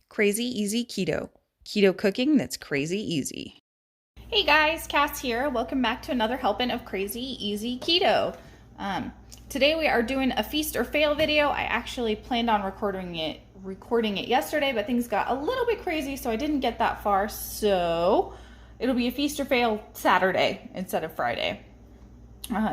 Crazy Easy Keto. Keto cooking that's crazy easy. Hey guys, Cass here. Welcome back to another helping of Crazy Easy Keto. Today we are doing a feast or fail video. I actually planned on recording it yesterday, but things got a little bit crazy, so I didn't get that far. So it'll be a feast or fail Saturday instead of Friday.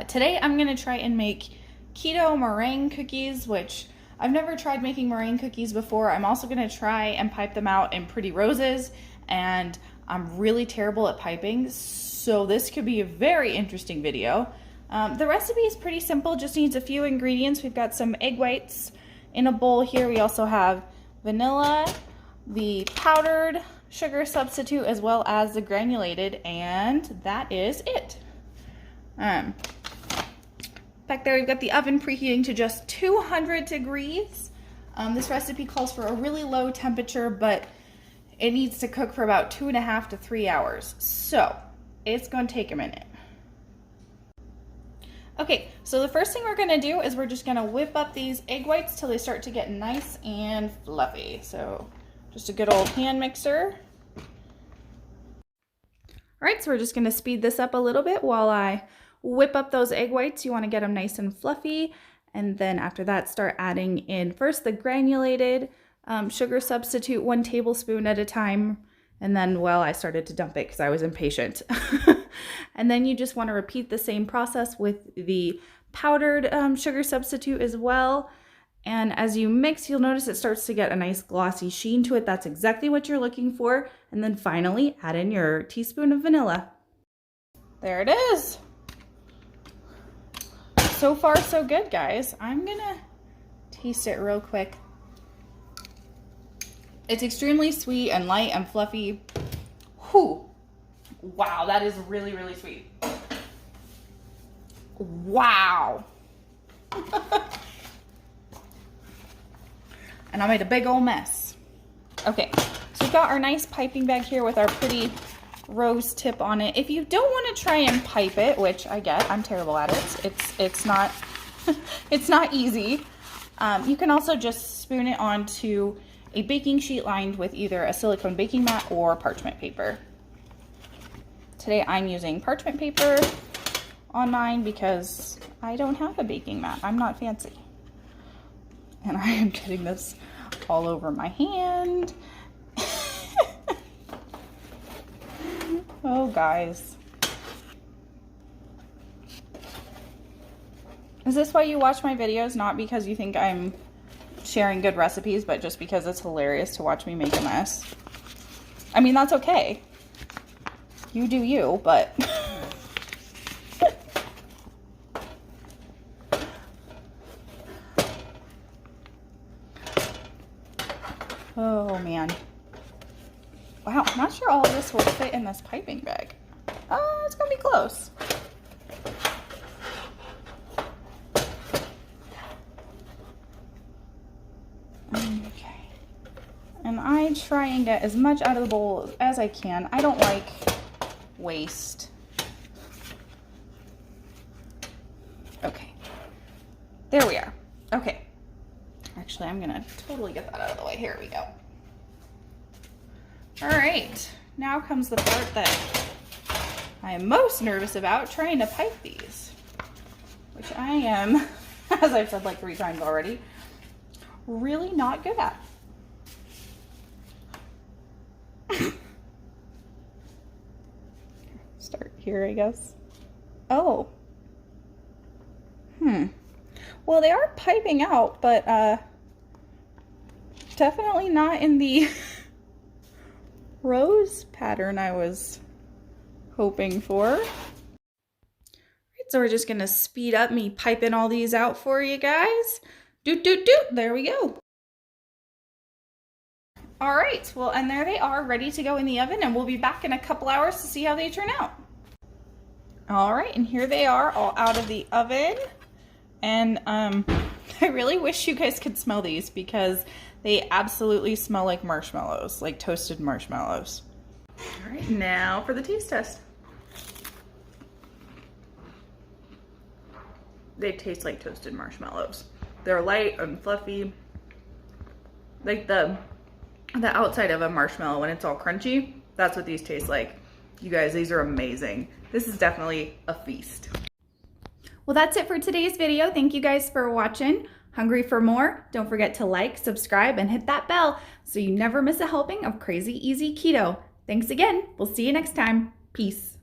Today I'm gonna try and make keto meringue cookies, which I've never tried making meringue cookies before. I'm also gonna try and pipe them out in pretty roses, and I'm really terrible at piping, so this could be a very interesting video. The recipe is pretty simple, just needs a few ingredients. We've got some egg whites in a bowl here. We also have vanilla, the powdered sugar substitute, as well as the granulated, and that is it. Back there we've got the oven preheating to just 200 degrees. This recipe calls for a really low temperature, but it needs to cook for about 2.5 to 3 hours. So it's going to take a minute. Okay, so the first thing we're going to do is we're just going to whip up these egg whites till they start to get nice and fluffy. So just a good old hand mixer. All right, so we're just going to speed this up a little bit while I whip up those egg whites. You want to get them nice and fluffy, and then after that start adding in first the granulated sugar substitute, 1 tablespoon at a time, and then, well, I started to dump it because I was impatient. And then you just want to repeat the same process with the powdered sugar substitute as well. And as you mix, you'll notice it starts to get a nice glossy sheen to it. That's exactly what you're looking for. And then finally add in your teaspoon of vanilla. There it is. So far, so good, guys. I'm gonna taste it real quick. It's extremely sweet and light and fluffy. Whew. Wow, that is really, really sweet. Wow. And I made a big old mess. Okay, so we've got our nice piping bag here with our pretty rose tip on it. If you don't want to try and pipe it, which I get, I'm terrible at it. It's not it's not easy. You can also just spoon it onto a baking sheet lined with either a silicone baking mat or parchment paper. Today I'm using parchment paper on mine because I don't have a baking mat. I'm not fancy. And I am getting this all over my hand. Oh, guys. Is this why you watch my videos? Not because you think I'm sharing good recipes, but just because it's hilarious to watch me make a mess? I mean, that's okay. You do you, but... Oh, man. Wow, I'm not sure all of this will fit in this piping bag. It's gonna be close. Okay. And I try and get as much out of the bowl as I can. I don't like waste. Okay. There we are. Okay. Actually, I'm gonna totally get that out of the way. Here we go. All right, now comes the part that I am most nervous about, trying to pipe these, which I am, as I've said like 3 times already, really not good at. Start here, I guess. Oh. Well, they are piping out, but definitely not in the rose pattern I was hoping for. All right, so we're just gonna speed up me piping all these out for you guys. Doot, doot, doot, there we go. All right, well, and there they are, ready to go in the oven, and we'll be back in a couple hours to see how they turn out. All right, and here they are, all out of the oven. And I really wish you guys could smell these because they absolutely smell like marshmallows, like toasted marshmallows. All right, now for the taste test. They taste like toasted marshmallows. They're light and fluffy. Like the the outside of a marshmallow when it's all crunchy. That's what these taste like. You guys, these are amazing. This is definitely a feast. Well, that's it for today's video. Thank you guys for watching. Hungry for more? Don't forget to like, subscribe, and hit that bell so you never miss a helping of Crazy Easy Keto. Thanks again. We'll see you next time. Peace.